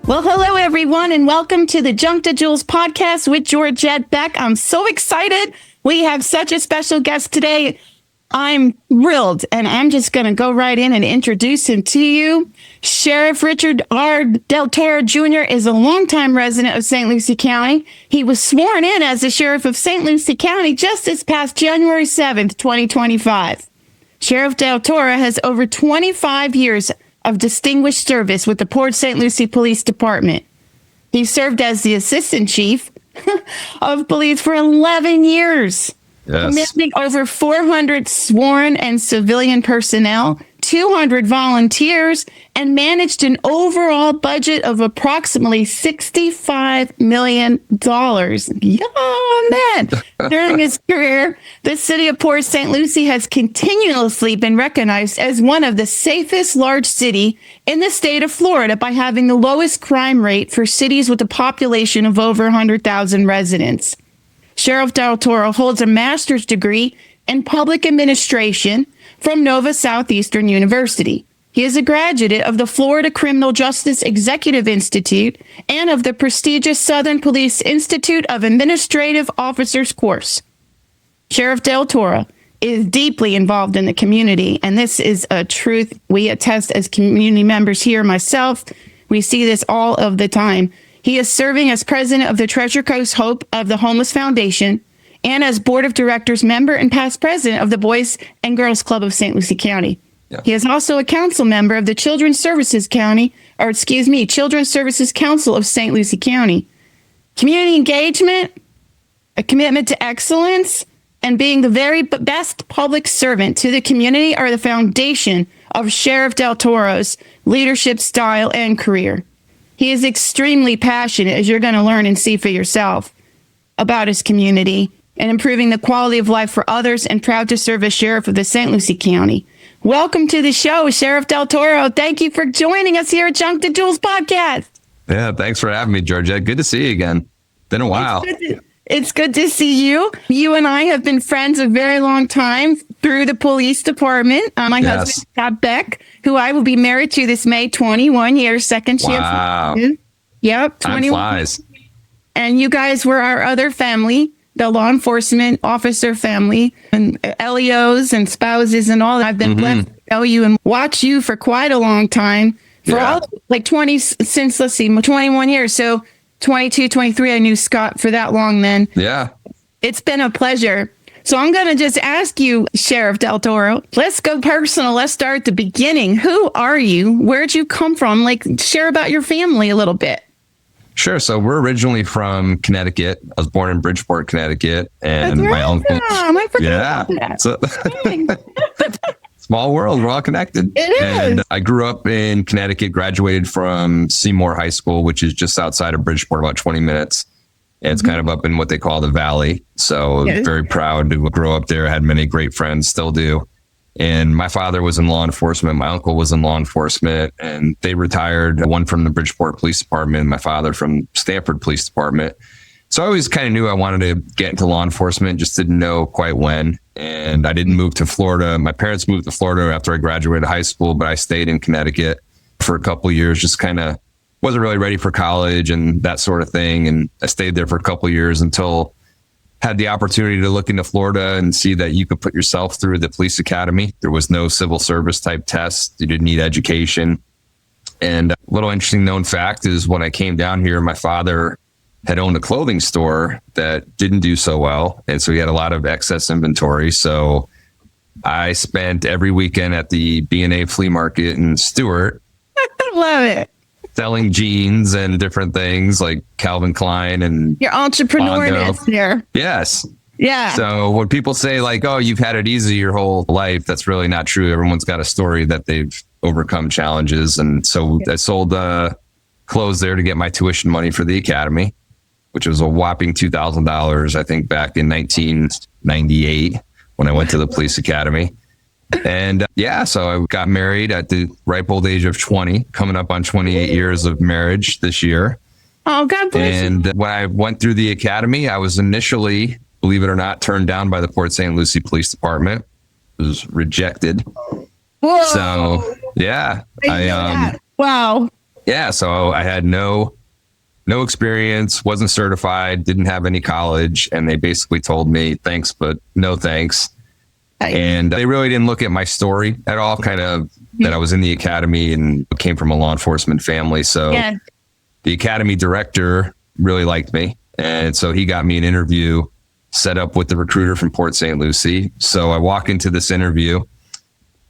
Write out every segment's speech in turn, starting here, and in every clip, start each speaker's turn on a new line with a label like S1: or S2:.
S1: Well, hello, everyone, and welcome to the Junk to Jewels podcast with Georgette Beck. I'm so excited. We have such a special guest today. I'm thrilled, and I'm just going to go right in and introduce him to you. Sheriff Richard R. Del Toro Jr. is a longtime resident of St. Lucie County. He was sworn in as the Sheriff of St. Lucie County just this past January 7th, 2025. Sheriff Del Toro has over 25 years of distinguished service with the Port St. Lucie Police Department. He served as the Assistant Chief of Police for 11 years, commanding over 400 sworn and civilian personnel, 200 volunteers, and managed an overall budget of approximately $65 million. Yeah, man. During his career, the city of Port St. Lucie has continuously been recognized as one of the safest large cities in the state of Florida by having the lowest crime rate for cities with a population of over 100,000 residents. Sheriff Del Toro holds a master's degree in public administration from Nova Southeastern University. He is a graduate of the Florida Criminal Justice Executive Institute and of the prestigious Southern Police Institute of Administrative Officers course. Sheriff Del Toro is deeply involved in the community, and this is a truth we attest as community members here. Myself, we see this all of the time. He is serving as president of the Treasure Coast Hope of the Homeless Foundation and as board of directors member and past president of the Boys and Girls Club of St. Lucie County. Yeah. He is also a council member of the Children's Services Council of St. Lucie County. Community engagement, a commitment to excellence, and being the very best public servant to the community are the foundation of Sheriff Del Toro's leadership style and career. He is extremely passionate, as you're going to learn and see for yourself, about his community and improving the quality of life for others, and proud to serve as Sheriff of the St. Lucie County. Welcome to the show, Sheriff Del Toro. Thank you for joining us here at Junk to Jewels podcast.
S2: Yeah, thanks for having me, Georgette. Good to see you again. Been a while.
S1: It's good to see you. You and I have been friends a very long time through the police department. My husband, Georgette Beck, who I will be married to this May, 21 years, second shift.
S2: Wow.
S1: Yep, 21.
S2: Time flies.
S1: And you guys were our other family, the law enforcement officer family, and LEOs and spouses and all. I've been blessed to know you and watch you for quite a long time. For all, like 21 years. So 22, 23, I knew Scott for that long then.
S2: Yeah.
S1: It's been a pleasure. So I'm going to just ask you, Sheriff Del Toro, let's go personal. Let's start at the beginning. Who are you? Where'd you come from? Like, share about your family a little bit.
S2: Sure. So we're originally from Connecticut. I was born in Bridgeport, Connecticut. And my uncle.
S1: I forgot about that.
S2: So, small world. We're all connected.
S1: It is.
S2: And I grew up in Connecticut, graduated from Seymour High School, which is just outside of Bridgeport, about 20 minutes. And it's kind of up in what they call the Valley. So very proud to grow up there. I had many great friends, still do. And my father was in law enforcement. My uncle was in law enforcement, and they retired, one from the Bridgeport Police Department, and my father from Stamford Police Department. So I always kind of knew I wanted to get into law enforcement, just didn't know quite when. And I didn't move to Florida. My parents moved to Florida after I graduated high school, but I stayed in Connecticut for a couple of years, just kind of wasn't really ready for college and that sort of thing. And I stayed there for a couple of years until had the opportunity to look into Florida and see that you could put yourself through the police academy. There was no civil service type test. You didn't need education. And a little interesting known fact is when I came down here, my father had owned a clothing store that didn't do so well. And so he had a lot of excess inventory. So I spent every weekend at the B&A flea market in Stewart.
S1: I love it.
S2: Selling jeans and different things like Calvin Klein and
S1: your entrepreneurness there.
S2: Yes.
S1: Yeah.
S2: So when people say like, oh, you've had it easy your whole life, that's really not true. Everyone's got a story that they've overcome challenges. And so I sold clothes there to get my tuition money for the academy, which was a whopping $2,000, I think, back in 1998 when I went to the police academy. And so I got married at the ripe old age of 20, coming up on 28 years of marriage this year.
S1: Oh, God bless you.
S2: And when I went through the academy, I was initially, believe it or not, turned down by the Port St. Lucie Police Department. It was rejected.
S1: Whoa.
S2: So yeah,
S1: Wow.
S2: Yeah, so I had no experience, wasn't certified, didn't have any college, and they basically told me thanks, but no thanks. And they really didn't look at my story at all, kind of that I was in the academy and came from a law enforcement family. So the academy director really liked me. And so he got me an interview set up with the recruiter from Port St. Lucie. So I walk into this interview,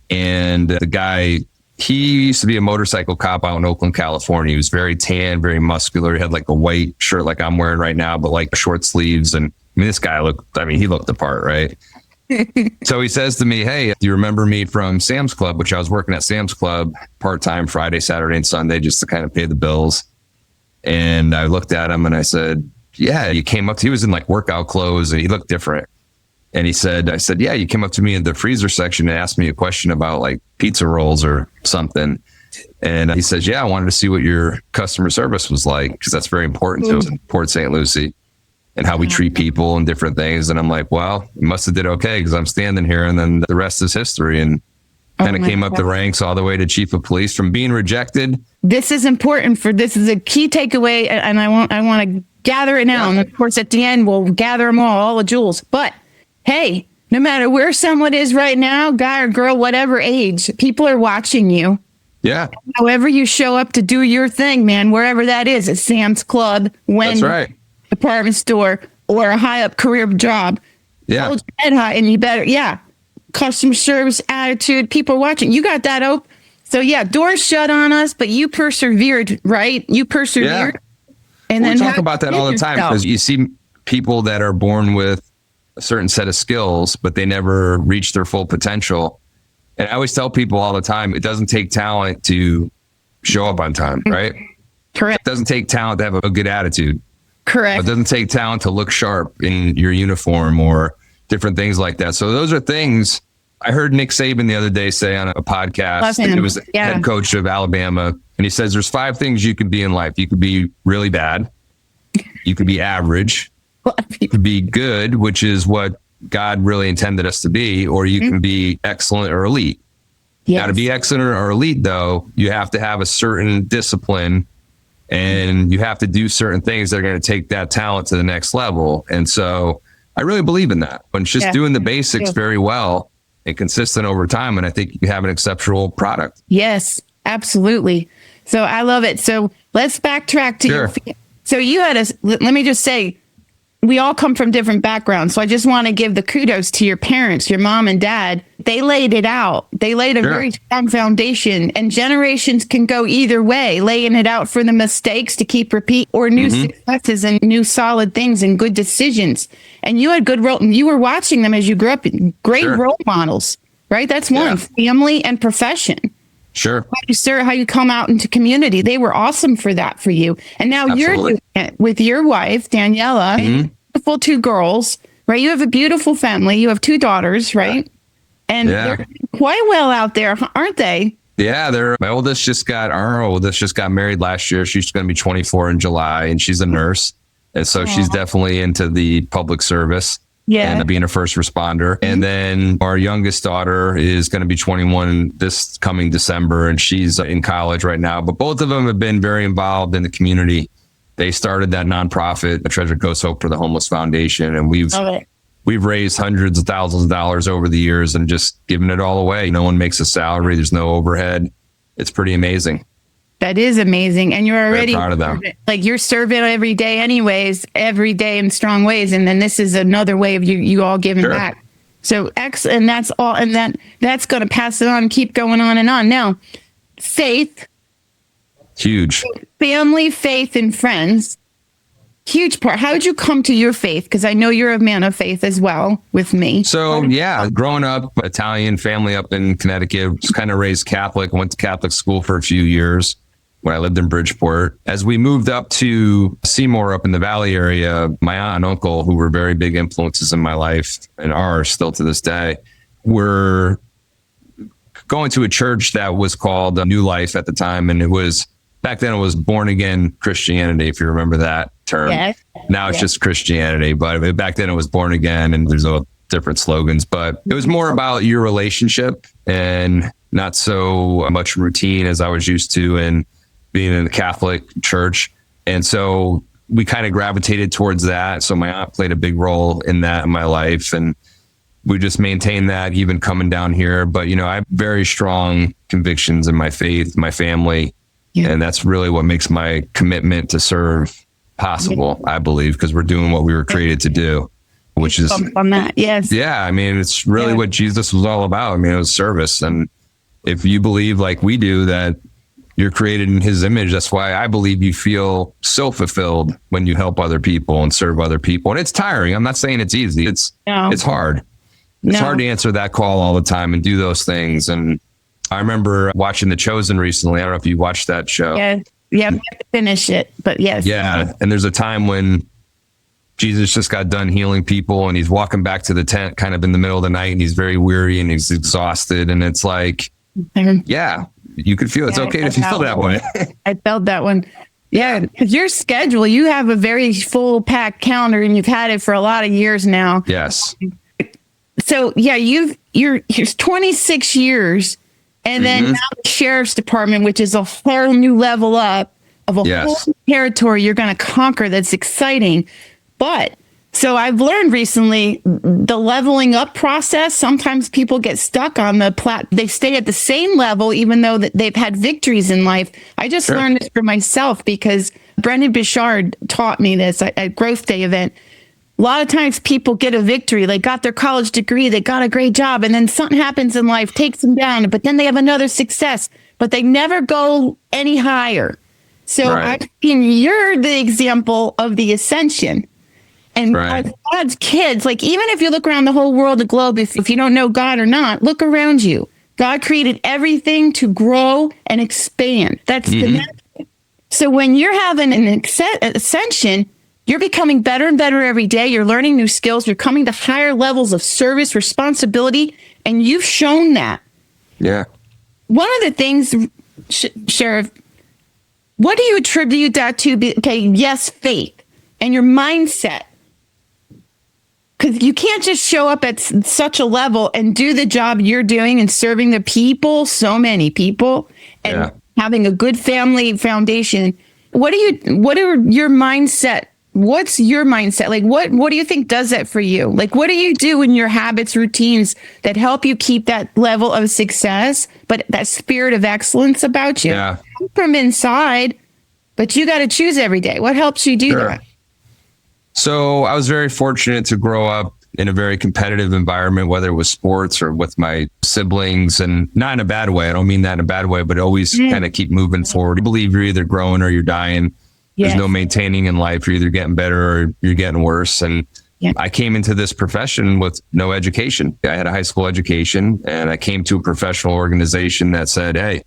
S2: and the guy, he used to be a motorcycle cop out in Oakland, California. He was very tan, very muscular. He had like a white shirt like I'm wearing right now, but like short sleeves. And I mean, this guy he looked the part, right? So he says to me, hey, do you remember me from Sam's Club, which I was working at Sam's Club part-time Friday, Saturday, and Sunday just to kind of pay the bills. And I looked at him and I said, yeah, you came up to, he was in like workout clothes and he looked different. And I said, yeah, you came up to me in the freezer section and asked me a question about like pizza rolls or something. And he says, yeah, I wanted to see what your customer service was like, because that's very important to us in Port St. Lucie and how we treat people and different things. And I'm like, well, you must have did okay, because I'm standing here and then the rest is history. And kind of came up the ranks all the way to chief of police from being rejected.
S1: This is important this is a key takeaway. And I want to gather it now. Yeah. And of course, at the end, we'll gather them all the jewels. But hey, no matter where someone is right now, guy or girl, whatever age, people are watching you.
S2: Yeah.
S1: However you show up to do your thing, man, wherever that is, at Sam's Club,
S2: That's right.
S1: Department store, or a high up career job.
S2: Yeah.
S1: Hold your head high and you better, customer service attitude, people are watching. You got that open. So doors shut on us, but you persevered, right? You persevered.
S2: Yeah. And we talk about that all the time, because you see people that are born with a certain set of skills, but they never reach their full potential. And I always tell people all the time, it doesn't take talent to show up on time, right?
S1: Correct.
S2: It doesn't take talent to have a good attitude.
S1: Correct.
S2: It doesn't take talent to look sharp in your uniform or different things like that. So those are things I heard Nick Saban the other day say on a podcast. It was the head coach of Alabama. And he says, there's 5 things you can be in life. You could be really bad. You could be average. You could be good, which is what God really intended us to be, or you can be excellent or elite. Yes. Now, to be excellent or elite, though, you have to have a certain discipline, and you have to do certain things that are going to take that talent to the next level. And so I really believe in that. When it's just doing the basics very well and consistent over time, and I think you have an exceptional product.
S1: Yes, absolutely. So I love it. So let's backtrack to so you had let me just say, we all come from different backgrounds. So I just want to give the kudos to your parents, your mom and dad. They laid it out. They laid a very strong foundation, and generations can go either way, laying it out for the mistakes to keep repeat, or new successes and new solid things and good decisions. And you had good you were watching them as you grew up, great role models, right? That's one, family and profession.
S2: Sure.
S1: How you come out into community. They were awesome for that for you. And now you're doing it with your wife, Daniela, and beautiful 2 girls, right? You have a beautiful family. You have 2 daughters, right? And they're quite well out there, aren't they?
S2: Yeah, our oldest just got married last year. She's going to be 24 in July, and she's a nurse. And so she's definitely into the public service. And being a first responder. And then our youngest daughter is going to be 21 this coming December, and she's in college right now. But both of them have been very involved in the community. They started that nonprofit, the Treasure Coast Hope for the Homeless Foundation, and we've raised hundreds of thousands of dollars over the years and just given it all away. No one makes a salary. There's no overhead. It's pretty amazing.
S1: That is amazing. And you're already
S2: proud of them.
S1: Like, you're serving every day anyways, every day in strong ways. And then this is another way of you all giving back. So and that's all. And that's going to pass it on and keep going on and on. Now, faith.
S2: Huge.
S1: Family, faith, and friends. Huge part. How did you come to your faith? Because I know you're a man of faith as well with me.
S2: So, growing up, Italian family up in Connecticut, was kind of raised Catholic, went to Catholic school for a few years when I lived in Bridgeport. As we moved up to Seymour up in the Valley area, my aunt and uncle, who were very big influences in my life and are still to this day, were going to a church that was called New Life at the time. And it was back then it was born again Christianity, if you remember that term.
S1: Yes.
S2: Now it's just Christianity, but back then it was born again, and there's all different slogans, but it was more about your relationship and not so much routine as I was used to in being in the Catholic church. And so we kind of gravitated towards that. So my aunt played a big role in that in my life, and we just maintained that even coming down here. But, you know, I have very strong convictions in my faith, my family, and that's really what makes my commitment to serve possible, I believe, because we're doing what we were created to do, which is
S1: on that. Yes.
S2: Yeah. I mean, it's really what Jesus was all about. I mean, it was service. And if you believe like we do that you're created in his image, that's why I believe you feel so fulfilled when you help other people and serve other people. And it's tiring. I'm not saying it's easy. It's hard. It's hard to answer that call all the time and do those things. And I remember watching The Chosen recently. I don't know if you watched that show.
S1: Yeah. Yeah. We have to finish it, but yes.
S2: Yeah. And there's a time when Jesus just got done healing people, and he's walking back to the tent kind of in the middle of the night, and he's very weary and he's exhausted. And it's like, yeah, you could feel it's okay to feel that way.
S1: I felt that one. Yeah. Because your schedule, you have a very full packed calendar, and you've had it for a lot of years now.
S2: Yes.
S1: So yeah, you're 26 years, and then now the sheriff's department, which is a whole new level up of a whole territory you're going to conquer. That's exciting. But so I've learned recently the leveling up process. Sometimes people get stuck on they stay at the same level, even though that they've had victories in life. I just learned this for myself because Brendan Bichard taught me this at Growth Day event. A lot of times people get a victory. They got their college degree. They got a great job. And then something happens in life, takes them down. But then they have another success. But they never go any higher. So you're the example of the ascension. And as God's kids, like even if you look around the whole world, the globe, if you don't know God or not, look around you. God created everything to grow and expand. That's the message. So when you're having an ascension, you're becoming better and better every day. You're learning new skills. You're coming to higher levels of service, responsibility, and you've shown that.
S2: Yeah.
S1: One of the things, Sheriff, what do you attribute that to? Yes, faith and your mindset. Because you can't just show up at such a level and do the job you're doing and serving the people, so many people, and having a good family foundation. What are your mindset? What's your mindset? Like, what do you think does that for you? Like, what do you do in your habits, routines that help you keep that level of success, but that spirit of excellence about you?
S2: Yeah.
S1: From inside, but you got to choose every day. What helps you do that?
S2: So I was very fortunate to grow up in a very competitive environment, whether it was sports or with my siblings, and not in a bad way. I don't mean that in a bad way, but always kind of keep moving forward. I believe you're either growing or you're dying. There's no maintaining in life. You're either getting better or you're getting worse. And I came into this profession with no education. I had a high school education, and I came to a professional organization that said, hey,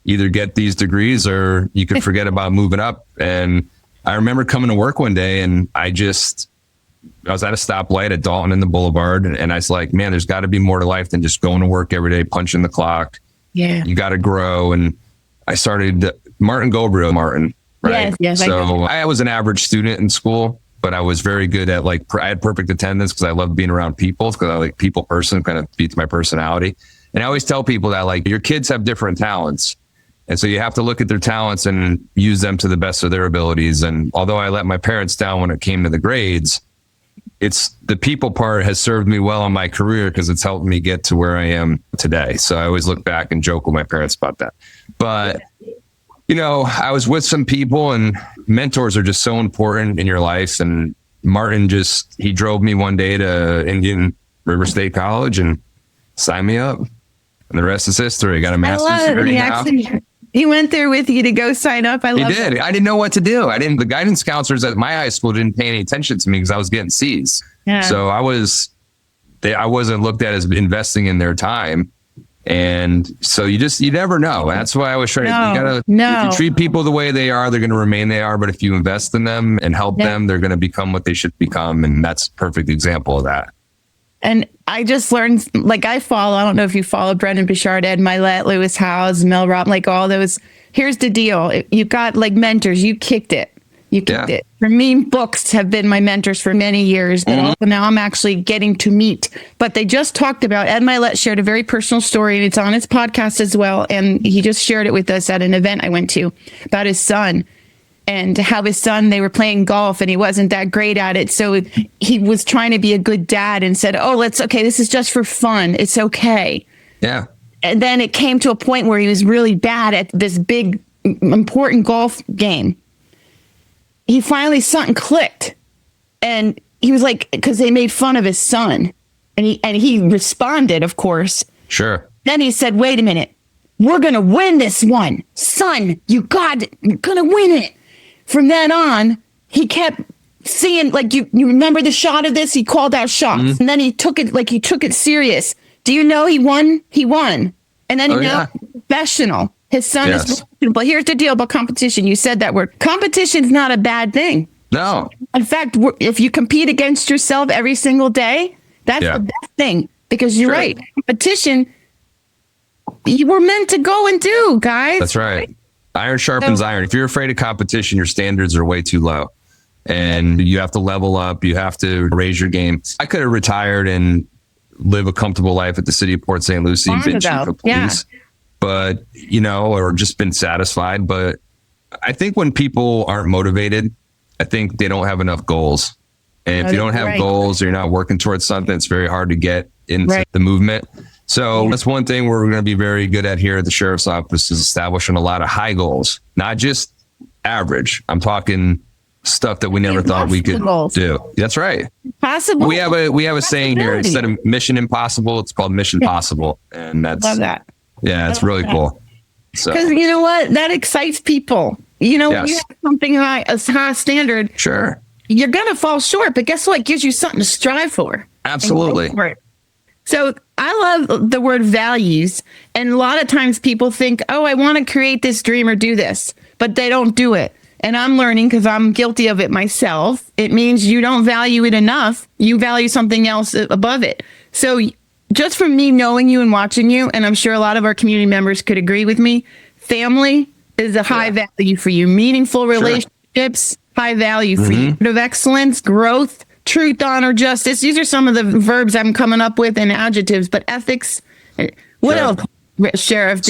S2: either get these degrees or you could forget about moving up. And I remember coming to work one day, and I was at a stoplight at Dalton and the Boulevard. And I was like, man, there's got to be more to life than just going to work every day, punching the clock. Yeah. You got to grow. And I started Martin. Right. Yes, so I was an average student in school, but I was very good at I had perfect attendance because I love being around people, because I like people person, kind of beats my personality. And I always tell people that your kids have different talents. And so you have to look at their talents and use them to the best of their abilities. And although I let my parents down when it came to the grades, it's the people part has served me well in my career because it's helped me get to where I am today. So I always look back and joke with my parents about that. But I was with some people, and mentors are just so important in your life. And Martin he drove me one day to Indian River State College and signed me up. And the rest is history. I got a master's degree now.
S1: He went there with you to go sign up. He did.
S2: I didn't know what to do. The guidance counselors at my high school didn't pay any attention to me because I was getting C's. Yeah. So I wasn't looked at as investing in their time. And so you never know. That's why I was trying if you treat people the way they are, they're going to remain they are. But if you invest in them and help them, they're going to become what they should become. And that's a perfect example of that.
S1: And I just learned, like I don't know if you follow Brendan Bouchard, Ed Milet, Lewis Howes, Mel Robb, like all those. Here's the deal. You got like mentors. You kicked it. It. For me, books have been my mentors for many years. But also now I'm actually getting to meet. But they just talked about, Ed Milet shared a very personal story, and it's on his podcast as well. And he just shared it with us at an event I went to about his son. And how his son, they were playing golf and he wasn't that great at it. So he was trying to be a good dad and said, this is just for fun. It's okay.
S2: Yeah.
S1: And then it came to a point where he was really bad at this big, important golf game. He finally, something clicked. And he was like, because they made fun of his son. And he responded, of course.
S2: Sure.
S1: Then he said, wait a minute. We're going to win this one. Son, you're going to win it. From then on, he kept seeing, like, you remember the shot of this? He called out shots. And then he took it serious. Do you know he won? He won. And then professional. His son is professional. But here's the deal about competition. You said that word. Competition's not a bad thing.
S2: No.
S1: In fact, if you compete against yourself every single day, that's the best thing. Because you're right. Competition, you were meant to go and do, guys.
S2: That's right. Iron sharpens iron. If you're afraid of competition, your standards are way too low and you have to level up. You have to raise your game. I could have retired and live a comfortable life at the city of Port St. Lucie, been chief of police, but, or just been satisfied. But I think when people aren't motivated, I think they don't have enough goals. And if you don't have goals or you're not working towards something, it's very hard to get into the movement. So that's one thing we're going to be very good at here at the Sheriff's Office is establishing a lot of high goals, not just average. I'm talking stuff that we never thought we could do. That's right.
S1: Possible.
S2: We have a saying here, instead of mission impossible, it's called mission possible. And that's,
S1: love that.
S2: Yeah, it's really cool. So,
S1: because you know what? That excites people. When you have something high, a high standard.
S2: Sure.
S1: You're going to fall short, but guess what? It gives you something to strive for.
S2: Absolutely.
S1: So I love the word values. And a lot of times people think, I want to create this dream or do this, but they don't do it. And I'm learning because I'm guilty of it myself. It means you don't value it enough. You value something else above it. So just from me knowing you and watching you, and I'm sure a lot of our community members could agree with me, family is a high value for you. Meaningful relationships, high value for you. Of excellence, growth, truth, honor, justice. These are some of the verbs I'm coming up with and adjectives, but ethics. What else, Sheriff?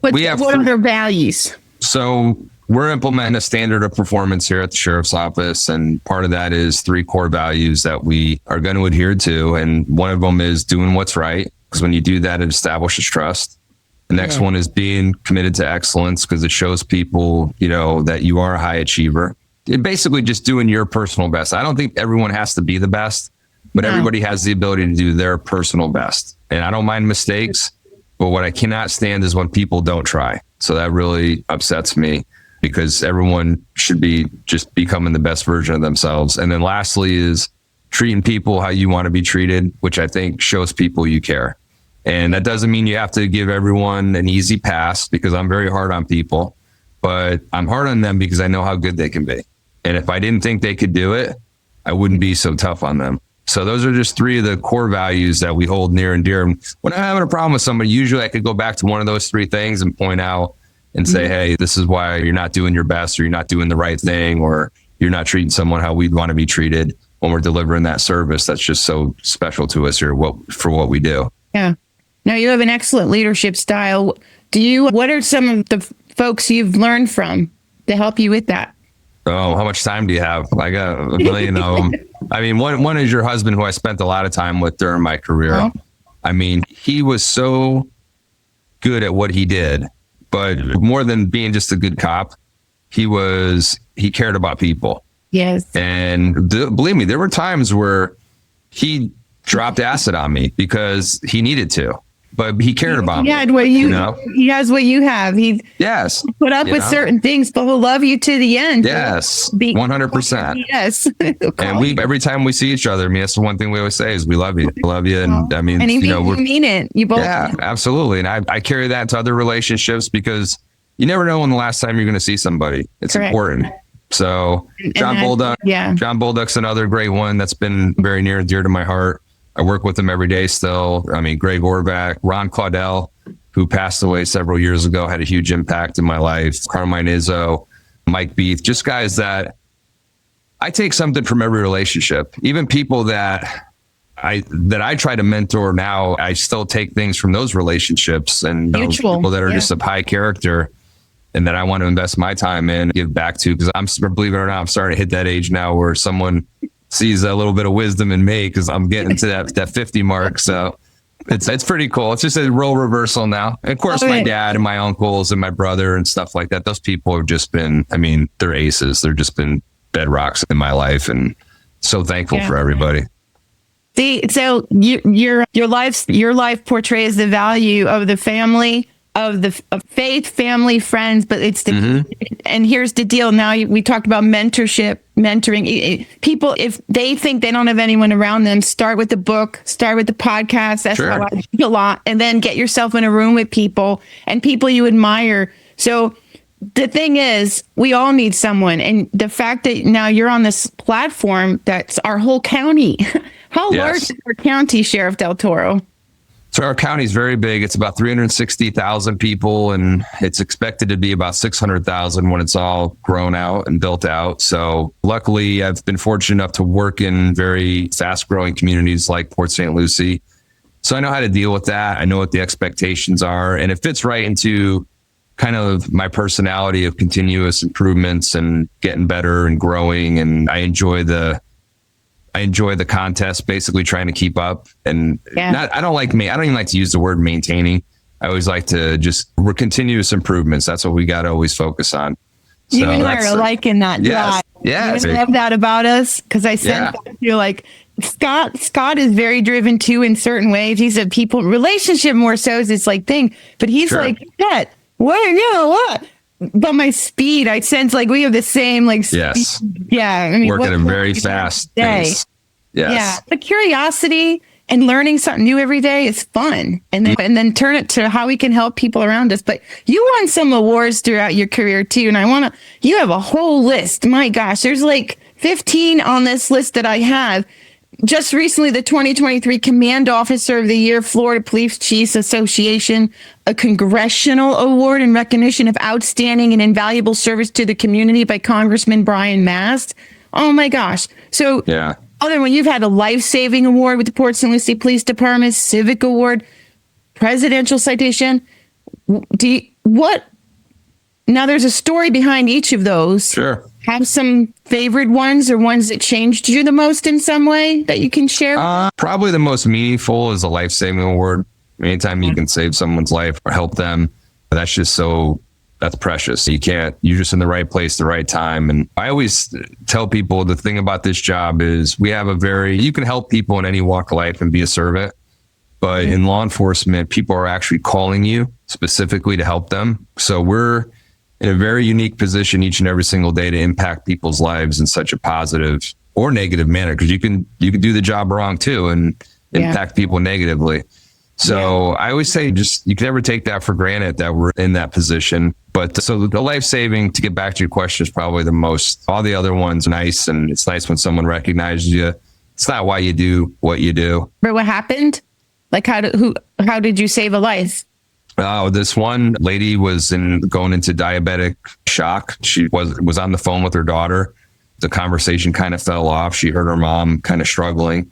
S1: What other values?
S2: So we're implementing a standard of performance here at the Sheriff's Office. And part of that is 3 core values that we are going to adhere to. And one of them is doing what's right. Because when you do that, it establishes trust. The next one is being committed to excellence because it shows people, that you are a high achiever. It basically just doing your personal best. I don't think everyone has to be the best, but everybody has the ability to do their personal best. And I don't mind mistakes, but what I cannot stand is when people don't try. So that really upsets me because everyone should be just becoming the best version of themselves. And then lastly is treating people how you want to be treated, which I think shows people you care. And that doesn't mean you have to give everyone an easy pass because I'm very hard on people, but I'm hard on them because I know how good they can be. And if I didn't think they could do it, I wouldn't be so tough on them. So those are just 3 of the core values that we hold near and dear. When I'm having a problem with somebody, usually I could go back to one of those 3 things and point out and say, hey, this is why you're not doing your best or you're not doing the right thing or you're not treating someone how we'd want to be treated when we're delivering that service. That's just so special to us here for what we do.
S1: Yeah. Now you have an excellent leadership style. What are some of the folks you've learned from to help you with that?
S2: Oh, how much time do you have? I got a million of them. I mean, one is your husband, who I spent a lot of time with during my career. Oh. I mean, he was so good at what he did, but more than being just a good cop, he cared about people.
S1: Yes.
S2: And believe me, there were times where he dropped acid on me because he needed to. But he cared about me.
S1: He has what you have. He put up with certain things, but he'll love you to the end.
S2: Yes, 100%.
S1: Yes.
S2: And every time we see each other, I mean, that's the one thing we always say is we love you. We love you. And I mean,
S1: we mean it. You both.
S2: Yeah, absolutely. And I carry that to other relationships because you never know when the last time you're going to see somebody. It's important. So John Bolduc. Yeah. John Bolduc's another great one that's been very near and dear to my heart. I work with them every day still. I mean, Greg Orback, Ron Claudel, who passed away several years ago, had a huge impact in my life. Carmine Izzo, Mike Beath, just guys that I take something from every relationship. Even people that I try to mentor now, I still take things from those relationships and people that are just of high character and that I want to invest my time in, give back to, because believe it or not, I'm starting to hit that age now where someone sees a little bit of wisdom in me because I'm getting to that 50 mark. So it's pretty cool. It's just a role reversal now. And of course, my dad and my uncles and my brother and stuff like that, those people have just been, I mean, they're aces. They're just been bedrocks in my life, and so thankful for everybody.
S1: See, so your life portrays the value of the family, of faith, family, friends, but it's and here's the deal. Now we talked about mentoring people. If they think they don't have anyone around them, start with the book, start with the podcast. That's how I do a lot. And then get yourself in a room with people and people you admire. So the thing is, we all need someone. And the fact that now you're on this platform, that's our whole county. How large is our county, Sheriff Del Toro?
S2: So our county is very big. It's about 360,000 people, and it's expected to be about 600,000 when it's all grown out and built out. So luckily, I've been fortunate enough to work in very fast-growing communities like Port St. Lucie. So I know how to deal with that. I know what the expectations are, and it fits right into kind of my personality of continuous improvements and getting better and growing. And I enjoy the contest, basically trying to keep up. And I don't even like to use the word maintaining. I always like to we're continuous improvements. That's what we got to always focus on. So
S1: you and I are liking that.
S2: Yeah.
S1: I love that about us, because I sense that you're like, Scott is very driven too in certain ways. He's a people relationship more so is this like thing, but he's like, what? But my speed, I sense like we have the same like speed.
S2: Yes.
S1: Yeah. I mean,
S2: working at a very fast pace. Yes.
S1: Yeah. But curiosity and learning something new every day is fun. And then turn it to how we can help people around us. But you won some awards throughout your career too. And you have a whole list. My gosh, there's like 15 on this list that I have. Just recently, the 2023 Command Officer of the Year, Florida Police Chiefs Association, a congressional award in recognition of outstanding and invaluable service to the community by Congressman Brian Mast. Oh my gosh. So other one, you've had a life-saving award with the Port St. Lucie Police Department, Civic Award, Presidential Citation. Now there's a story behind each of those.
S2: Sure.
S1: Have some favorite ones or ones that changed you the most in some way that you can share?
S2: Probably the most meaningful is a life-saving award. Anytime you can save someone's life or help them, that's precious. You're just in the right place, the right time. And I always tell people the thing about this job is you can help people in any walk of life and be a servant. But in law enforcement, people are actually calling you specifically to help them. So we're in a very unique position each and every single day to impact people's lives in such a positive or negative manner, because you can do the job wrong too and impact people negatively. So I always say you can never take that for granted that we're in that position. But so the life-saving, to get back to your question, is probably the most. All the other ones are nice, and it's nice when someone recognizes you. It's not why you do what you do.
S1: But what happened? Like how did you save a life?
S2: This one lady was going into diabetic shock. She was on the phone with her daughter. The conversation kind of fell off. She heard her mom kind of struggling.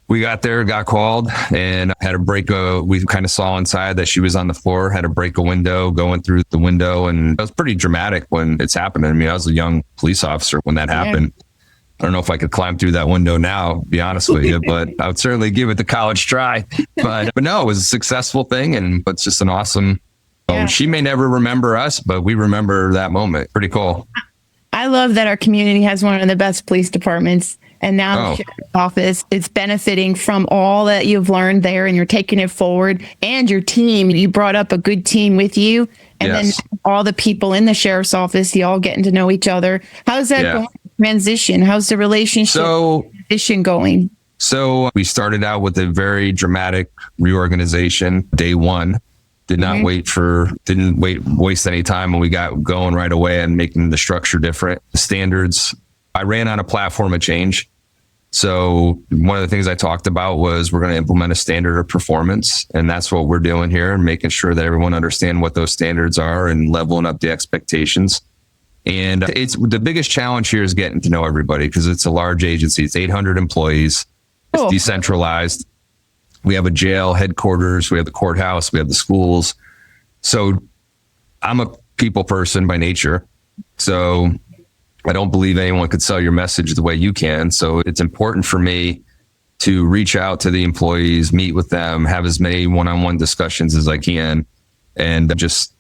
S2: We got there, got called, and had to we kind of saw inside that she was on the floor, had to break a window, going through the window. And it was pretty dramatic when it's happening. I mean, I was a young police officer when that happened. I don't know if I could climb through that window now, to be honest with you, but I would certainly give it the college try. But no, it was a successful thing, and it's just an awesome. She may never remember us, but we remember that moment. Pretty cool.
S1: I love that our community has one of the best police departments, and now the sheriff's office is benefiting from all that you've learned there, and you're taking it forward. And your team, you brought up a good team with you, and then all the people in the sheriff's office, you all getting to know each other. How's that going? Transition? How's the relationship transition going?
S2: So we started out with a very dramatic reorganization. Day one, didn't waste any time, and we got going right away and making the structure different. The standards. I ran on a platform of change. So one of the things I talked about was we're going to implement a standard of performance. And that's what we're doing here, and making sure that everyone understands what those standards are and leveling up the expectations. And it's the biggest challenge here is getting to know everybody, because it's a large agency. It's 800 employees. It's decentralized. We have a jail headquarters. We have the courthouse. We have the schools. So I'm a people person by nature. So I don't believe anyone could sell your message the way you can. So it's important for me to reach out to the employees, meet with them, have as many one-on-one discussions as I can, and just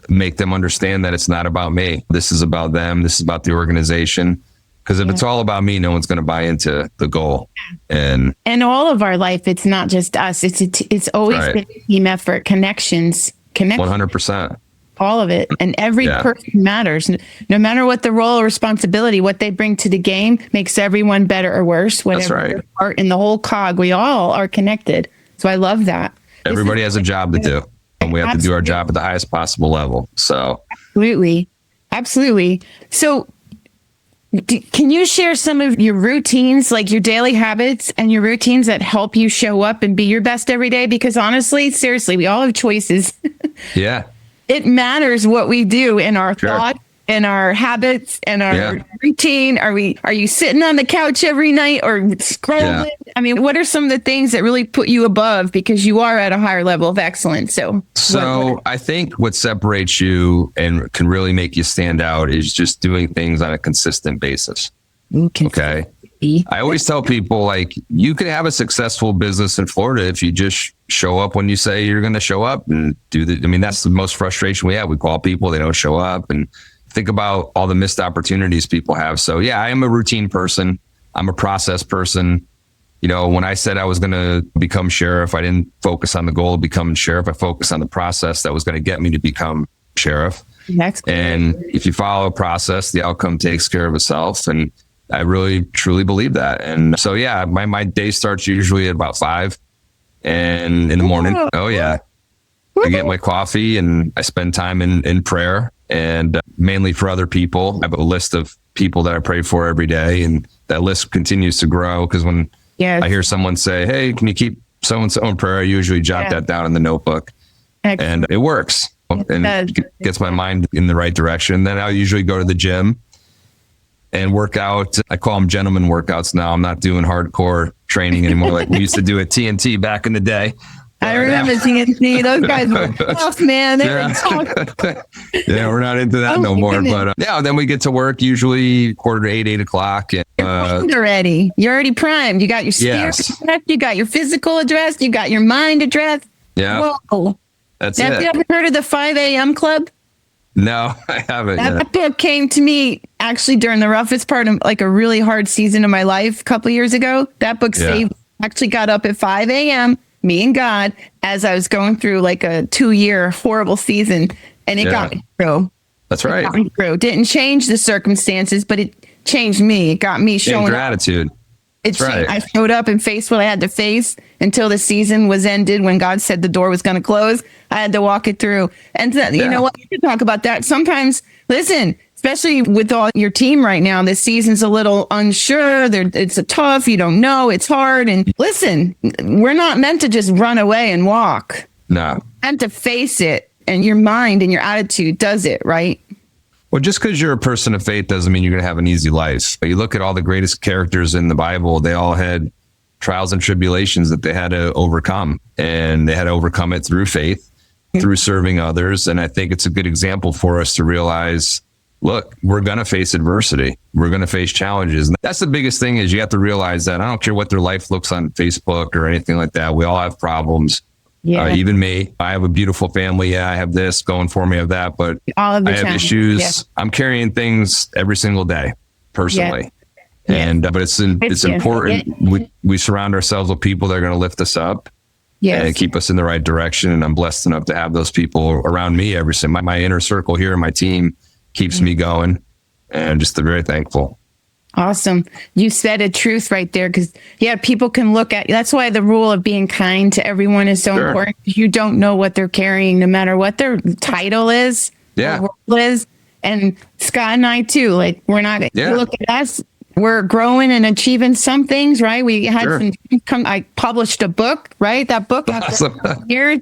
S2: make them understand that it's not about me. This is about them. This is about the organization. Because if it's all about me, no one's going to buy into the goal. And
S1: all of our life, it's not just us. It's always been a team effort, connections.
S2: 100%.
S1: All of it. And every person matters. No matter what the role or responsibility, what they bring to the game makes everyone better or worse. Whatever their part in the whole cog, we all are connected. So I love that.
S2: Everybody has a job to do. And we have to do our job at the highest possible level. So
S1: Absolutely. So can you share some of your routines, like your daily habits and your routines that help you show up and be your best every day? Because honestly, seriously, we all have choices.
S2: Yeah.
S1: It matters what we do in our thoughts and our habits and our routine. Are you sitting on the couch every night or scrolling? Yeah. I mean, what are some of the things that really put you above, because you are at a higher level of excellence? So
S2: I think what separates you and can really make you stand out is just doing things on a consistent basis. Okay. I always tell people, like, you can have a successful business in Florida if you just show up when you say you're going to show up and do the. I mean, that's the most frustration we have. We call people, they don't show up, and think about all the missed opportunities people have. So yeah, I am a routine person. I'm a process person. You know, when I said I was going to become sheriff, I didn't focus on the goal of becoming sheriff. I focused on the process that was going to get me to become sheriff. And if you follow a process, the outcome takes care of itself. And I really, truly believe that. And so, yeah, my day starts usually at about 5 and in the morning. Oh, yeah. I get my coffee and I spend time in prayer, and mainly for other people. I have a list of people that I pray for every day, and that list continues to grow, because when I hear someone say, hey, can you keep so-and-so in prayer, I usually jot that down in the notebook. And it works. And gets my mind in the right direction. Then I'll usually go to the gym and work out. I call them gentleman workouts now. I'm not doing hardcore training anymore like we used to do at TNT back in the day.
S1: I remember TNT. Those guys were tough, man. They were tough.
S2: Yeah, we're not into that no more. But then we get to work usually 7:45, 8 o'clock. And,
S1: you're ready. You're already primed. You got your spirit addressed. You got your physical addressed. You got your mind addressed.
S2: Yeah.
S1: Whoa.
S2: That's
S1: it. Have you ever heard of the 5 a.m. club?
S2: No, I haven't.
S1: That book came to me actually during the roughest part of like a really hard season of my life a couple of years ago. That book saved. Actually got up at 5 a.m., me and God, as I was going through like a 2-year horrible season, and it got me through.
S2: That's right.
S1: It got me through. Didn't change the circumstances, but it changed me. It got me showing
S2: gratitude.
S1: That's right. I showed up and faced what I had to face until the season was ended. When God said the door was going to close, I had to walk it through. And you know what? You can talk about that. Sometimes, listen, especially with all your team right now, this season's a little unsure. It's tough. You don't know. It's hard. And listen, we're not meant to just run away and walk.
S2: No.
S1: And to face it, and your mind and your attitude does it, right?
S2: Well, just because you're a person of faith doesn't mean you're going to have an easy life. But you look at all the greatest characters in the Bible, they all had trials and tribulations that they had to overcome. And they had to overcome it through faith, through serving others. And I think it's a good example for us to realize, look, we're going to face adversity. We're going to face challenges. And that's the biggest thing, is you have to realize that I don't care what their life looks on Facebook or anything like that. We all have problems. Yeah. Even me, I have a beautiful family. Yeah, I have this going for me, I have that, but I have issues. Yeah. I'm carrying things every single day, personally. Yeah. And but it's important. We surround ourselves with people that are going to lift us up and keep us in the right direction. And I'm blessed enough to have those people around me every single. My inner circle here, my team keeps me going, and I'm just very thankful.
S1: Awesome. You said a truth right there, because people can look at, that's why the rule of being kind to everyone is so important. You don't know what they're carrying, no matter what their title is, or role is. And Scott and I too, like, we're not, you look at us, we're growing and achieving some things, right? We had
S2: Sure.
S1: I published a book, right? That book
S2: Awesome.
S1: here,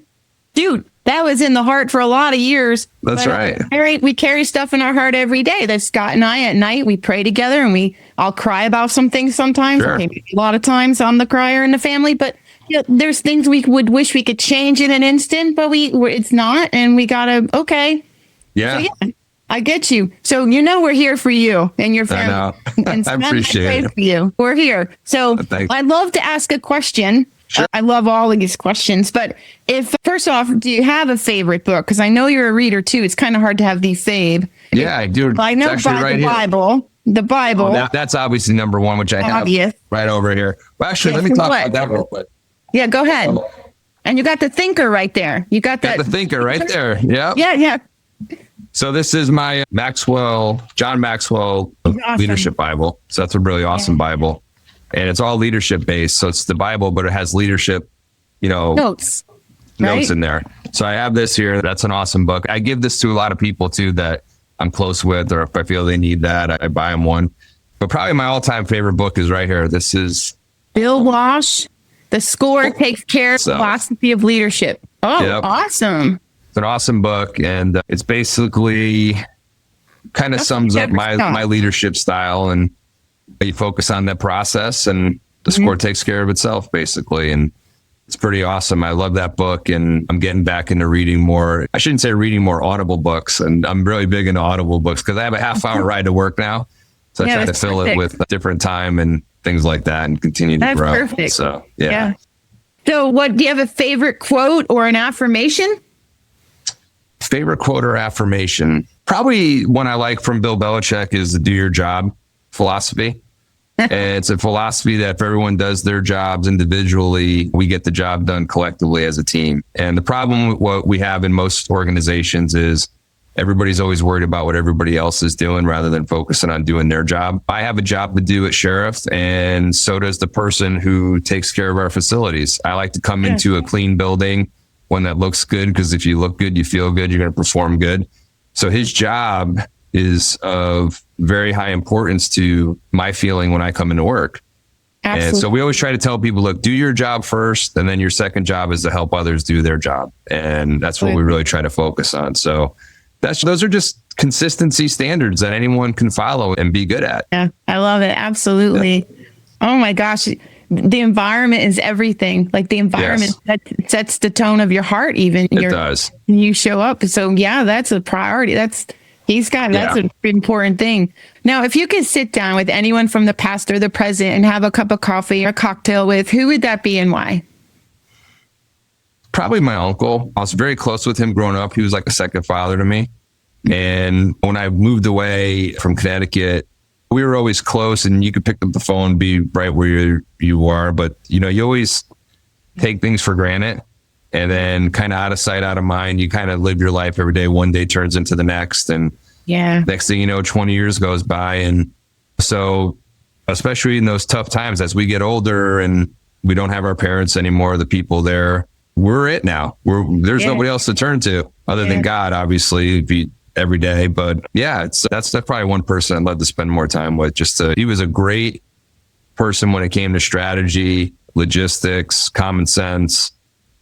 S1: dude, that was in the heart for a lot of years.
S2: That's right.
S1: All right. We carry stuff in our heart every day. That Scott and I at night, we pray together and I'll cry about some things sometimes.
S2: Sure.
S1: Okay, a lot of times I'm the crier in the family, but there's things we would wish we could change in an instant, but it's not. And we gotta, okay.
S2: Yeah.
S1: So, yeah. I get you. So, we're here for you and your family.
S2: I know.
S1: And
S2: I appreciate it.
S1: For you. We're here. So
S2: Thanks.
S1: I'd love to ask a question.
S2: Sure.
S1: I love all of these questions, but first off, do you have a favorite book? Because I know you're a reader too. It's kind of hard to have the fave.
S2: Yeah, I do.
S1: I know the Bible.
S2: That's obviously number one, which I have right over here. Well, actually, let me talk about that real quick.
S1: Yeah, go ahead. And you got the Thinker right there. You got that.
S2: The Thinker right there. Yeah.
S1: Yeah.
S2: So this is my John Maxwell Leadership Bible. So that's a really awesome Bible. And it's all leadership based. So it's the Bible, but it has leadership,
S1: notes
S2: in there. So I have this here. That's an awesome book. I give this to a lot of people too that I'm close with, or if I feel they need that, I buy them one. But probably my all-time favorite book is right here. This is
S1: Bill Walsh, The Score Takes Care of Philosophy of Leadership. Oh, yep. Awesome.
S2: It's an awesome book, and it's basically kind of sums up my leadership style, and you focus on that process, and the score takes care of itself, basically. And it's pretty awesome. I love that book, and I'm getting back into reading more. I shouldn't say reading more Audible books, and I'm really big into Audible books because I have a half-hour ride to work now, so I try to fill it with a different time and things like that, and continue to grow.
S1: That's perfect.
S2: So yeah.
S1: So, do you have a favorite quote or an affirmation?
S2: Favorite quote or affirmation? Probably one I like from Bill Belichick is the do your job philosophy. And it's a philosophy that if everyone does their jobs individually, we get the job done collectively as a team. And the problem with what we have in most organizations is everybody's always worried about what everybody else is doing rather than focusing on doing their job. I have a job to do at Sheriff, and so does the person who takes care of our facilities. I like to come into a clean building, one that looks good, because if you look good, you feel good, you're going to perform good. So his job is of very high importance to my feeling when I come into work. Absolutely. And so we always try to tell people, look, do your job first, and then your second job is to help others do their job. And that's what we really try to focus on. So those are just consistency standards that anyone can follow and be good at.
S1: Yeah, I love it. Absolutely. Yeah. Oh my gosh. The environment is everything. Like the environment sets the tone of your heart, even.
S2: It does.
S1: You show up. So yeah, that's a priority. That's an important thing. Now, if you could sit down with anyone from the past or the present and have a cup of coffee or a cocktail with, who would that be and why?
S2: Probably my uncle. I was very close with him growing up. He was like a second father to me. And when I moved away from Connecticut, we were always close, and you could pick up the phone, be right where you are. But, you always take things for granted, and then kind of out of sight, out of mind, you kind of live your life every day. One day turns into the next. And next thing you know, 20 years goes by. And so, especially in those tough times, as we get older and we don't have our parents anymore, the people there, we're it now. There's nobody else to turn to other than God, obviously, every day. But that's probably one person I'd love to spend more time with. He was a great person when it came to strategy, logistics, common sense,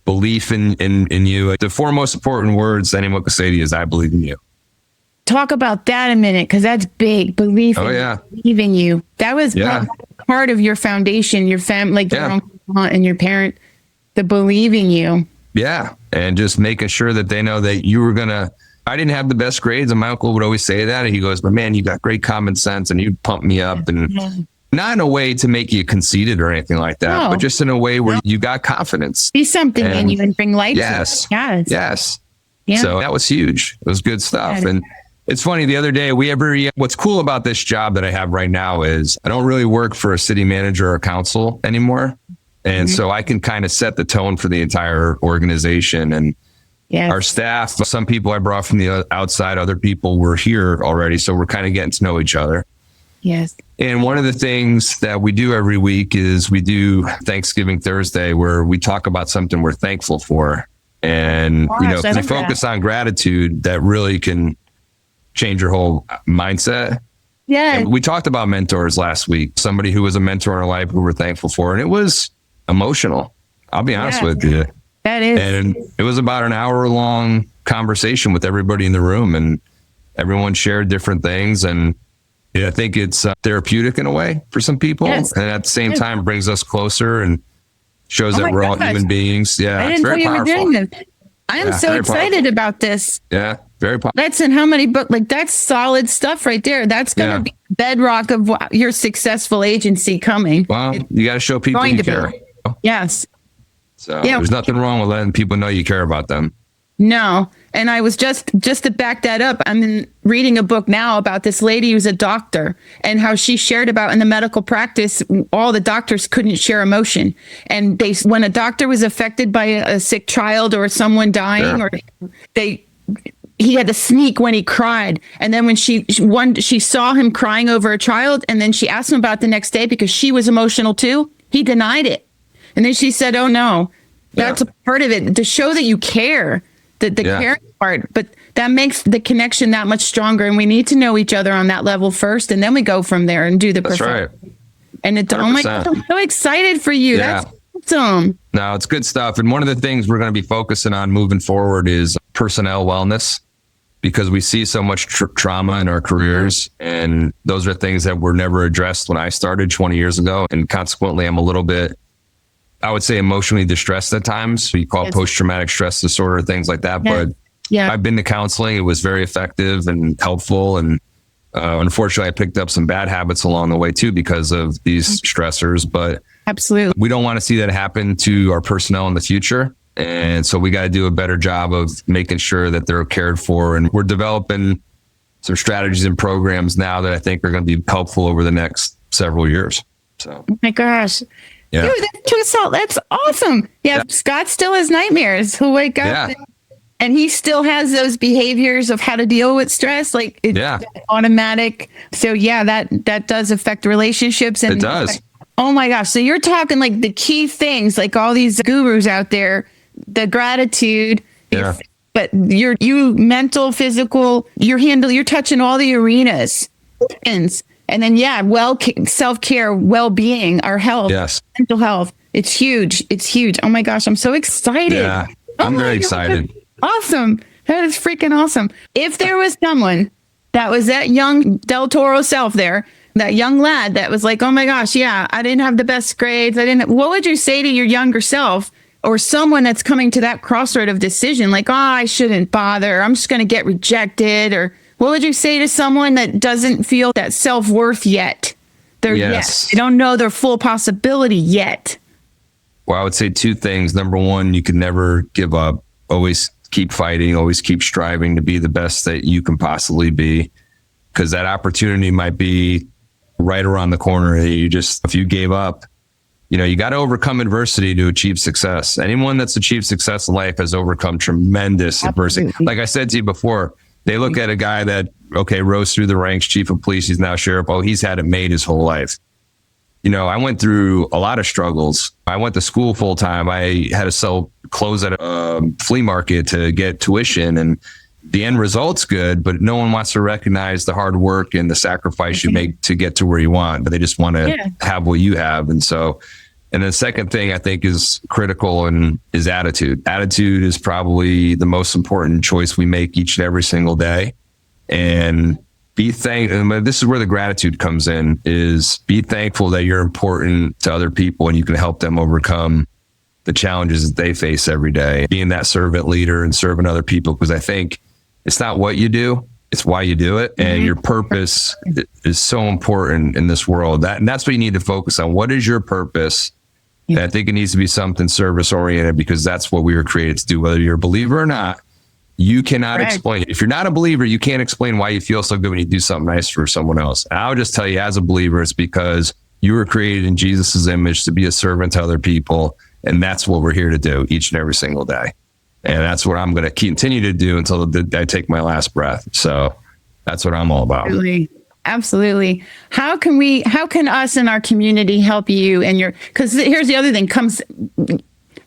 S2: belief in you. The four most important words anyone could say to you is, I believe in you.
S1: Talk about that a minute, because that's big. Believe in you. That was part of your foundation, your family, like your uncle and your parent, the believing you. Yeah.
S2: And just making sure that they know that you were going to. I didn't have the best grades, and my uncle would always say that. And he goes, but man, you got great common sense, and you'd pump me up. And not in a way to make you conceited or anything like that, but just in a way where you got confidence.
S1: Be something in you and bring light.
S2: Yes. Yeah. So that was huge. It was good stuff. And it's funny, the other day, what's cool about this job that I have right now is I don't really work for a city manager or council anymore. And so I can kind of set the tone for the entire organization. And our staff, some people I brought from the outside, other people were here already. So we're kind of getting to know each other.
S1: Yes.
S2: And one of the things that we do every week is we do Thanksgiving Thursday, where we talk about something we're thankful for. And, if we focus on gratitude, that really can change your whole mindset.
S1: Yeah.
S2: And we talked about mentors last week, somebody who was a mentor in our life who we're thankful for. And it was emotional. I'll be honest with you.
S1: That is.
S2: And it was about an hour-long conversation with everybody in the room, and everyone shared different things. And I think it's therapeutic in a way for some people.
S1: Yes.
S2: And at the same time, brings us closer and shows that we're all human beings. Yeah.
S1: I didn't know you were doing this. I am so excited about this.
S2: Yeah. Very powerful.
S1: That's in how many books? Like, that's solid stuff right there. That's going to be bedrock of your successful agency coming.
S2: Well, you got to show people you care.
S1: Yes.
S2: So there's nothing wrong with letting people know you care about them.
S1: No. And I was just to back that up, I'm reading a book now about this lady who's a doctor and how she shared about in the medical practice, all the doctors couldn't share emotion. And when a doctor was affected by a sick child or someone dying, or he had to sneak when he cried. And then when she saw him crying over a child, and then she asked him about it the next day because she was emotional too, he denied it. And then she said, oh no, that's a part of it, to show that you care, the caring part. But that makes the connection that much stronger. And we need to know each other on that level first. And then we go from there and do the
S2: That's right.
S1: And oh my God, I'm so excited for you.
S2: Yeah.
S1: That's awesome.
S2: No, it's good stuff. And one of the things we're going to be focusing on moving forward is personnel wellness, because we see so much trauma in our careers. And those are things that were never addressed when I started 20 years ago. And consequently, I'm a little bit, I would say, emotionally distressed at times. We call it post-traumatic stress disorder, things like that. But I've been to counseling. It was very effective and helpful. And unfortunately, I picked up some bad habits along the way too because of these stressors. But
S1: absolutely,
S2: we don't want to see that happen to our personnel in the future. And so we got to do a better job of making sure that they're cared for. And we're developing some strategies and programs now that I think are going to be helpful over the next several years. So,
S1: oh my gosh.
S2: Yeah.
S1: Dude, that's awesome. Yeah, Scott still has nightmares. He'll wake up and he still has those behaviors of how to deal with stress. Like it's automatic. So that does affect relationships. And
S2: it does.
S1: Oh my gosh. So you're talking like the key things, like all these gurus out there, the gratitude, but you mental, physical, you're touching all the arenas. And then, self-care, well-being, our health, mental health. It's huge. It's huge. Oh my gosh. I'm so excited.
S2: Yeah, I'm very excited.
S1: Awesome. That is freaking awesome. If there was someone that was that young Del Toro self there, that young lad that was like, oh my gosh, I didn't have the best grades. What would you say to your younger self, or someone that's coming to that crossroad of decision? Like, I shouldn't bother. I'm just going to get rejected. Or what would you say to someone that doesn't feel that self-worth yet? They don't know their full possibility yet.
S2: Well, I would say two things. Number one, you can never give up. Always keep fighting, always keep striving to be the best that you can possibly be, because that opportunity might be right around the corner. If you gave up, you got to overcome adversity to achieve success. Anyone that's achieved success in life has overcome tremendous adversity. Like I said to you before, they look at a guy that, rose through the ranks, chief of police, he's now sheriff. Oh, he's had it made his whole life. I went through a lot of struggles. I went to school full time. I had to sell clothes at a flea market to get tuition, and the end result's good, but no one wants to recognize the hard work and the sacrifice you make to get to where you want, but they just want to have what you have. And the second thing I think is critical and is attitude. Attitude is probably the most important choice we make each and every single day. And this is where the gratitude comes in, is be thankful that you're important to other people and you can help them overcome the challenges that they face every day. Being that servant leader and serving other people, because I think it's not what you do, it's why you do it. And your purpose is so important in this world. And that's what you need to focus on. What is your purpose? And I think it needs to be something service oriented, because that's what we were created to do. Whether you're a believer or not, you cannot explain it. If you're not a believer, you can't explain why you feel so good when you do something nice for someone else. And I would just tell you, as a believer, it's because you were created in Jesus's image to be a servant to other people. And that's what we're here to do each and every single day. And that's what I'm going to continue to do until I take my last breath. So that's what I'm all about.
S1: Absolutely. How can us in our community help you and because here's the other thing, comes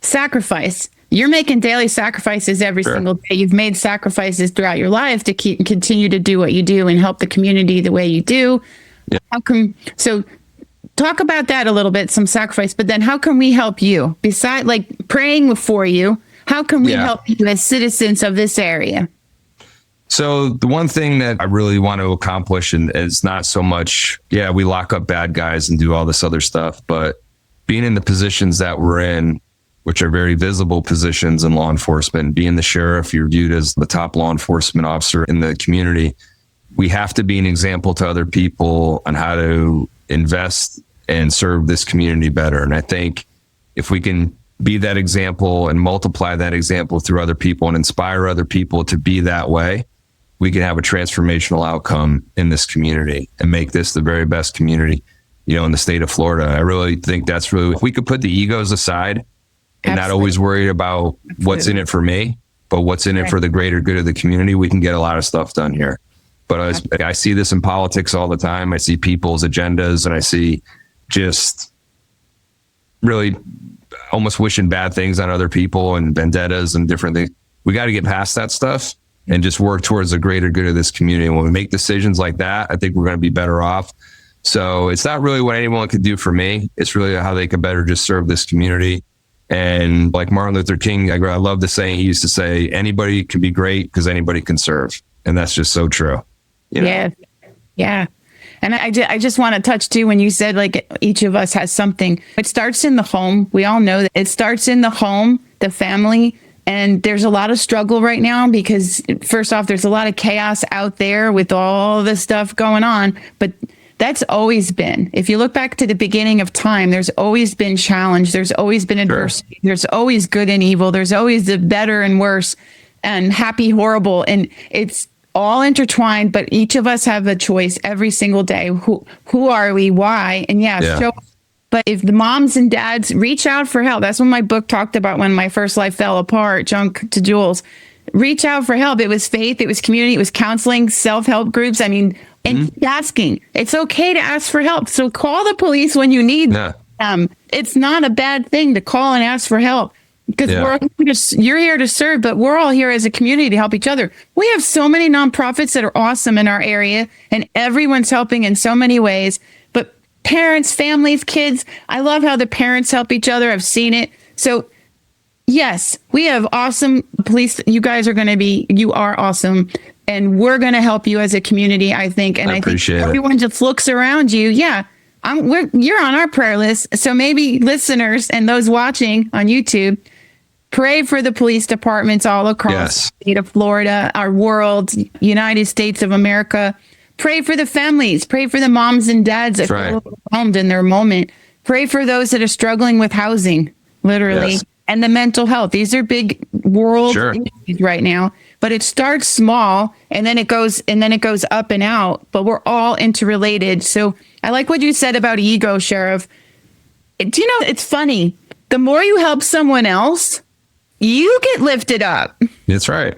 S1: sacrifice. you're making daily sacrifices every single day. You've made sacrifices throughout your life to continue to do what you do and help the community the way you do. Yeah. So talk about that a little bit, some sacrifice, but then how can we help you? Besides like praying for you, how can we help you as citizens of this area?
S2: So the one thing that I really want to accomplish, and it's not so much, we lock up bad guys and do all this other stuff, but being in the positions that we're in, which are very visible positions in law enforcement, being the sheriff, you're viewed as the top law enforcement officer in the community. We have to be an example to other people on how to invest and serve this community better. And I think if we can be that example and multiply that example through other people and inspire other people to be that way, we can have a transformational outcome in this community and make this the very best community, in the state of Florida. I really think that's really, if we could put the egos aside and not always worry about what's in it for me, but what's in it for the greater good of the community, we can get a lot of stuff done here. But I see this in politics all the time. I see people's agendas, and I see just really almost wishing bad things on other people and vendettas and different things. We got to get past that stuff and just work towards the greater good of this community. When we make decisions like that, I think we're going to be better off. So it's not really what anyone could do for me. It's really how they could better just serve this community. And like Martin Luther King, I love the saying he used to say, anybody can be great because anybody can serve. And that's just so true.
S1: Yeah. And I just want to touch too, when you said like each of us has something. It starts in the home. We all know that it starts in the home, the family. And there's a lot of struggle right now because first off, there's a lot of chaos out there with all this stuff going on. But that's always been, if you look back to the beginning of time, there's always been challenge. There's always been adversity. There's always good and evil. There's always the better and worse and happy, horrible. And it's all intertwined, but each of us have a choice every single day. Who are we? Why? And show. But if the moms and dads reach out for help, that's what my book talked about when my first life fell apart, Junk to Jewels. Reach out for help. It was faith, it was community, it was counseling, self-help groups. I mean, and keep asking. It's okay to ask for help. So call the police when you need them. It's not a bad thing to call and ask for help because you're here to serve, but we're all here as a community to help each other. We have so many nonprofits that are awesome in our area and everyone's helping in so many ways. But parents, families, kids, I love how the parents help each other. I've seen it. So yes, we have awesome police. You guys you are awesome. And we're going to help you as a community, I think. And I think everyone just looks around you. Yeah, you're on our prayer list. So maybe listeners and those watching on YouTube, pray for the police departments all across the state of Florida, our world, United States of America. Pray for the families. Pray for the moms and dads that feel overwhelmed in their moment. Pray for those that are struggling with housing, literally, and the mental health. These are big world issues right now. But it starts small and then it goes up and out. But we're all interrelated. So I like what you said about ego, Sheriff. Do you know, it's funny. The more you help someone else, you get lifted up.
S2: That's right.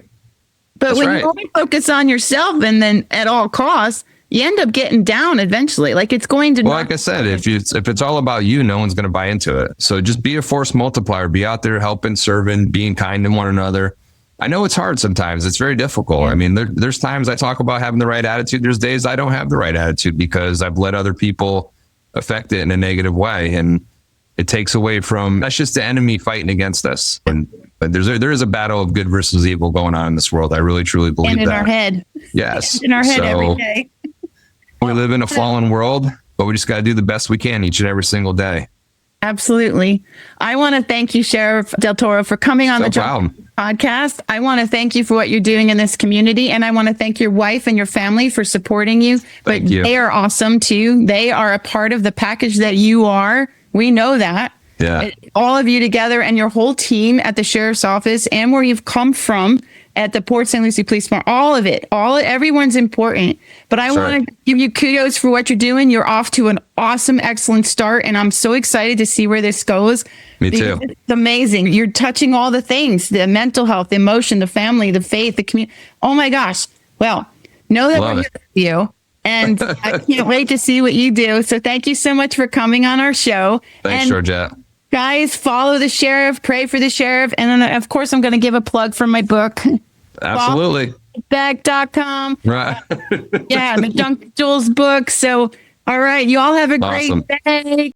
S1: But when you only focus on yourself and then at all costs, you end up getting down eventually. Like it's going to.
S2: Well, like I said, if it's all about you, no one's going to buy into it. So just be a force multiplier. Be out there helping, serving, being kind to one another. I know it's hard sometimes. It's very difficult. Yeah. I mean, there's times I talk about having the right attitude. There's days I don't have the right attitude because I've let other people affect it in a negative way. And it takes away from, that's just the enemy fighting against us. But there is a battle of good versus evil going on in this world. I really, truly believe that.
S1: And in our head.
S2: Yes.
S1: In our head every day.
S2: We live in a fallen world, but we just got to do the best we can each and every single day.
S1: Absolutely. I want to thank you, Sheriff Del Toro, for coming on the podcast. I want to thank you for what you're doing in this community. And I want to thank your wife and your family for supporting you. But they are awesome too. They are a part of the package that you are. We know that.
S2: Yeah.
S1: All of you together and your whole team at the sheriff's office and where you've come from at the Port St. Lucie Police Department, all of it, everyone's important. But I want to give you kudos for what you're doing. You're off to an awesome, excellent start. And I'm so excited to see where this goes.
S2: Me too.
S1: It's amazing. You're touching all the things, the mental health, the emotion, the family, the faith, the community. Oh my gosh. Well, know that we're here with you. And I can't wait to see what you do. So thank you so much for coming on our show.
S2: Thanks, Georgette.
S1: Guys, follow the sheriff, pray for the sheriff. And then, of course, I'm going to give a plug for my book.
S2: Absolutely.
S1: Beck.com.
S2: Right.
S1: Yeah, the Junk Jules book. So, all right. You all have a
S2: Awesome.
S1: great day.